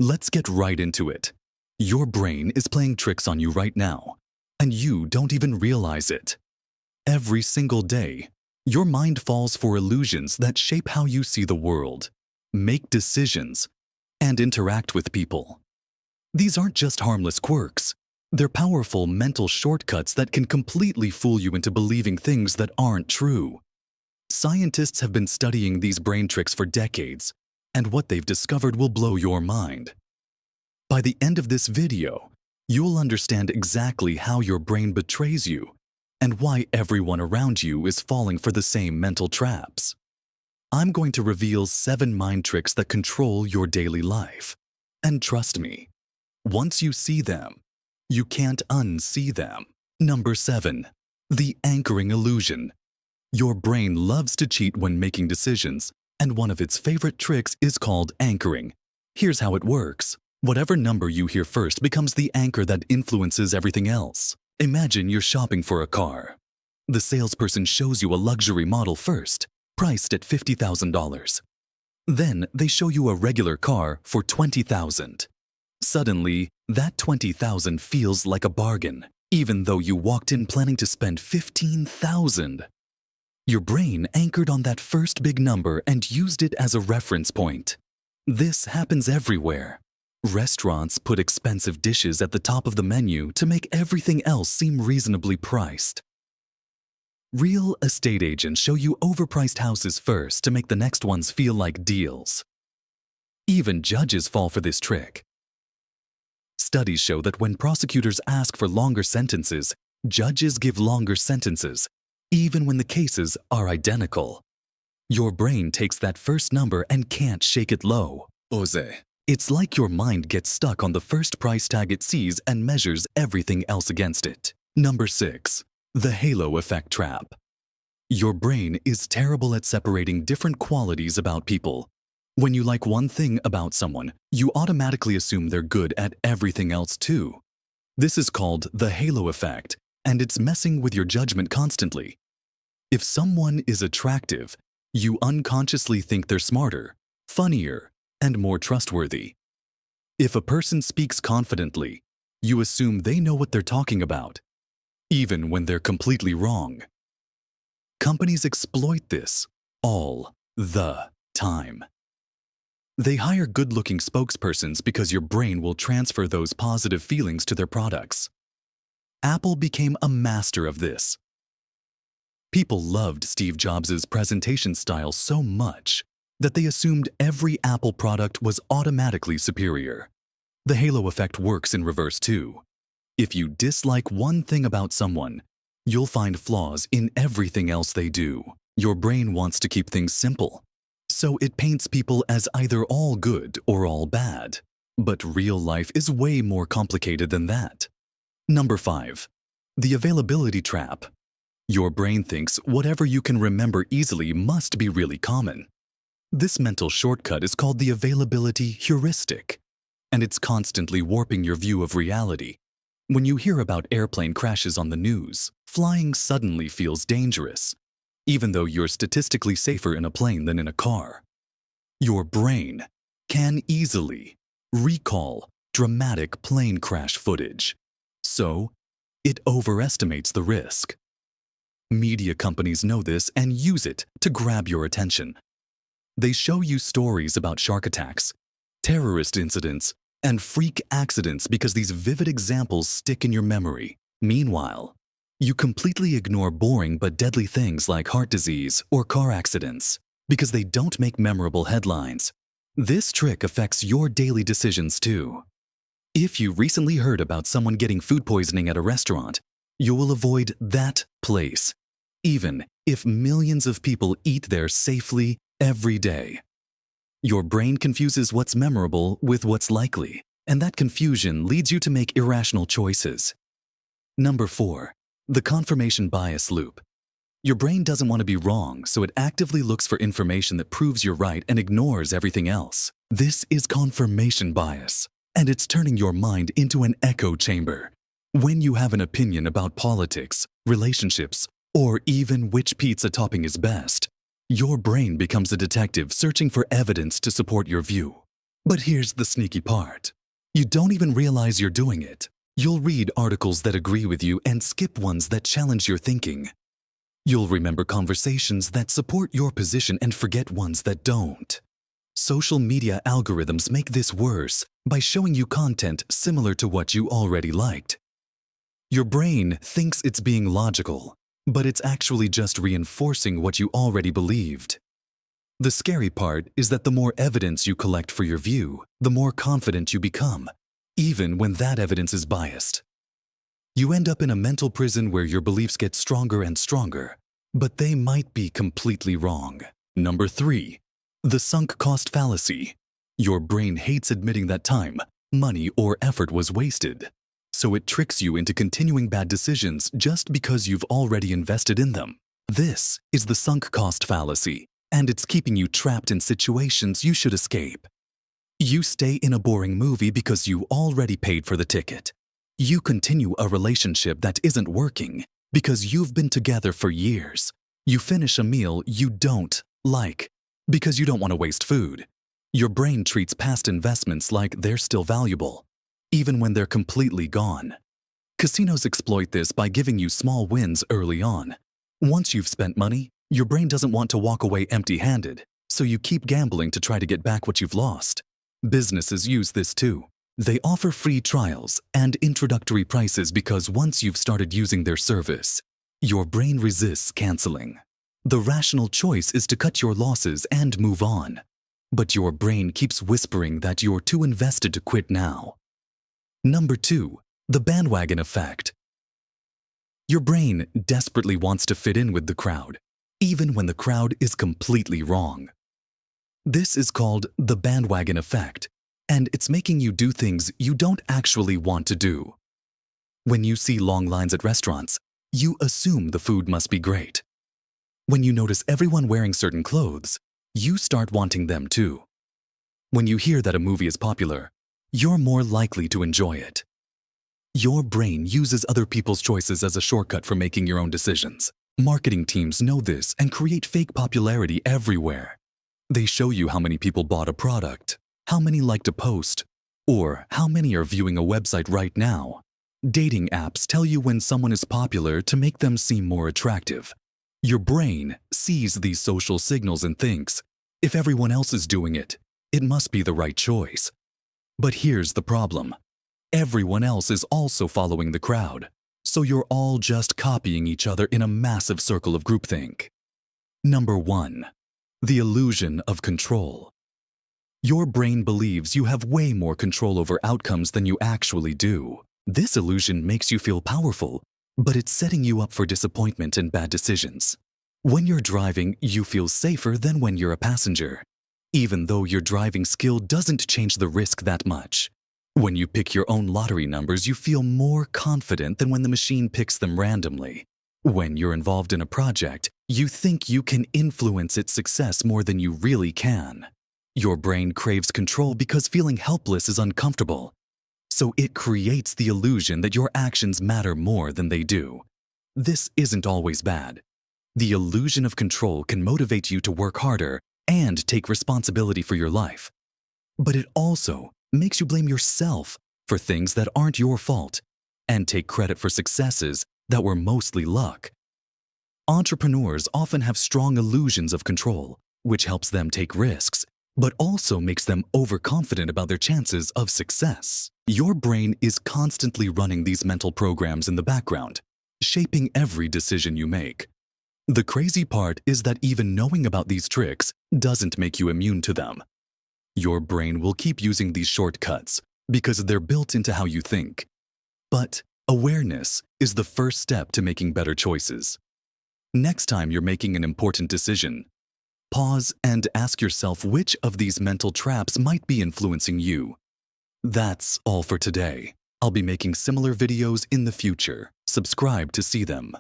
Let's get right into it. Your brain is playing tricks on you right now, and you don't even realize it. Every single day, your mind falls for illusions that shape how you see the world, make decisions, and interact with people. These aren't just harmless quirks. They're powerful mental shortcuts that can completely fool you into believing things that aren't true. Scientists have been studying these brain tricks for decades, and what they've discovered will blow your mind. By the end of this video, you'll understand exactly how your brain betrays you and why everyone around you is falling for the same mental traps. I'm going to reveal 7 mind tricks that control your daily life. And trust me, once you see them, you can't unsee them. Number 7. The anchoring illusion. Your brain loves to cheat when making decisions, and one of its favorite tricks is called anchoring. Here's how it works. Whatever number you hear first becomes the anchor that influences everything else. Imagine you're shopping for a car. The salesperson shows you a luxury model first, priced at $50,000. Then they show you a regular car for $20,000. Suddenly, that $20,000 feels like a bargain, even though you walked in planning to spend $15,000. Your brain anchored on that first big number and used it as a reference point. This happens everywhere. Restaurants put expensive dishes at the top of the menu to make everything else seem reasonably priced. Real estate agents show you overpriced houses first to make the next ones feel like deals. Even judges fall for this trick. Studies show that when prosecutors ask for longer sentences, judges give longer sentences, even when the cases are identical. Your brain takes that first number and can't shake it low. It's like your mind gets stuck on the first price tag it sees and measures everything else against it. Number 6. The halo effect trap. Your brain is terrible at separating different qualities about people. When you like one thing about someone, you automatically assume they're good at everything else too. This is called the halo effect, and it's messing with your judgment constantly. If someone is attractive, you unconsciously think they're smarter, funnier, and more trustworthy. If a person speaks confidently, you assume they know what they're talking about, even when they're completely wrong. Companies exploit this all the time. They hire good-looking spokespersons because your brain will transfer those positive feelings to their products. Apple became a master of this. People loved Steve Jobs' presentation style so much that they assumed every Apple product was automatically superior. The halo effect works in reverse too. If you dislike one thing about someone, you'll find flaws in everything else they do. Your brain wants to keep things simple, so it paints people as either all good or all bad. But real life is way more complicated than that. Number 5. The availability trap. Your brain thinks whatever you can remember easily must be really common. This mental shortcut is called the availability heuristic, and it's constantly warping your view of reality. When you hear about airplane crashes on the news, flying suddenly feels dangerous, even though you're statistically safer in a plane than in a car. Your brain can easily recall dramatic plane crash footage, so it overestimates the risk. Media companies know this and use it to grab your attention. They show you stories about shark attacks, terrorist incidents, and freak accidents because these vivid examples stick in your memory. Meanwhile, you completely ignore boring but deadly things like heart disease or car accidents because they don't make memorable headlines. This trick affects your daily decisions too. If you recently heard about someone getting food poisoning at a restaurant, you will avoid that place, even if millions of people eat there safely every day. Your brain confuses what's memorable with what's likely, and that confusion leads you to make irrational choices. Number 4. The confirmation bias loop. Your brain doesn't want to be wrong, so it actively looks for information that proves you're right and ignores everything else. This is confirmation bias, and it's turning your mind into an echo chamber. When you have an opinion about politics, relationships, or even which pizza topping is best, your brain becomes a detective searching for evidence to support your view. But here's the sneaky part. You don't even realize you're doing it. You'll read articles that agree with you and skip ones that challenge your thinking. You'll remember conversations that support your position and forget ones that don't. Social media algorithms make this worse by showing you content similar to what you already liked. Your brain thinks it's being logical, but it's actually just reinforcing what you already believed. The scary part is that the more evidence you collect for your view, the more confident you become, even when that evidence is biased. You end up in a mental prison where your beliefs get stronger and stronger, but they might be completely wrong. Number 3. The sunk cost fallacy. Your brain hates admitting that time, money, or effort was wasted, so it tricks you into continuing bad decisions just because you've already invested in them. This is the sunk cost fallacy, and it's keeping you trapped in situations you should escape. You stay in a boring movie because you already paid for the ticket. You continue a relationship that isn't working because you've been together for years. You finish a meal you don't like because you don't want to waste food. Your brain treats past investments like they're still valuable, even when they're completely gone. Casinos exploit this by giving you small wins early on. Once you've spent money, your brain doesn't want to walk away empty-handed, so you keep gambling to try to get back what you've lost. Businesses use this too. They offer free trials and introductory prices because once you've started using their service, your brain resists canceling. The rational choice is to cut your losses and move on. But your brain keeps whispering that you're too invested to quit now. Number 2. The bandwagon effect. Your brain desperately wants to fit in with the crowd, even when the crowd is completely wrong. This is called the bandwagon effect, and it's making you do things you don't actually want to do. When you see long lines at restaurants, you assume the food must be great. When you notice everyone wearing certain clothes, you start wanting them too. When you hear that a movie is popular, you're more likely to enjoy it. Your brain uses other people's choices as a shortcut for making your own decisions. Marketing teams know this and create fake popularity everywhere. They show you how many people bought a product, how many liked a post, or how many are viewing a website right now. Dating apps tell you when someone is popular to make them seem more attractive. Your brain sees these social signals and thinks, if everyone else is doing it, it must be the right choice. But here's the problem. Everyone else is also following the crowd, so you're all just copying each other in a massive circle of groupthink. Number 1. The illusion of control. Your brain believes you have way more control over outcomes than you actually do. This illusion makes you feel powerful, but it's setting you up for disappointment and bad decisions. When you're driving, you feel safer than when you're a passenger, even though your driving skill doesn't change the risk that much. When you pick your own lottery numbers, you feel more confident than when the machine picks them randomly. When you're involved in a project, you think you can influence its success more than you really can. Your brain craves control because feeling helpless is uncomfortable. So it creates the illusion that your actions matter more than they do. This isn't always bad. The illusion of control can motivate you to work harder and take responsibility for your life. But it also makes you blame yourself for things that aren't your fault and take credit for successes that were mostly luck. Entrepreneurs often have strong illusions of control, which helps them take risks, but also makes them overconfident about their chances of success. Your brain is constantly running these mental programs in the background, shaping every decision you make. The crazy part is that even knowing about these tricks doesn't make you immune to them. Your brain will keep using these shortcuts because they're built into how you think. But awareness is the first step to making better choices. Next time you're making an important decision, pause and ask yourself which of these mental traps might be influencing you. That's all for today. I'll be making similar videos in the future. Subscribe to see them.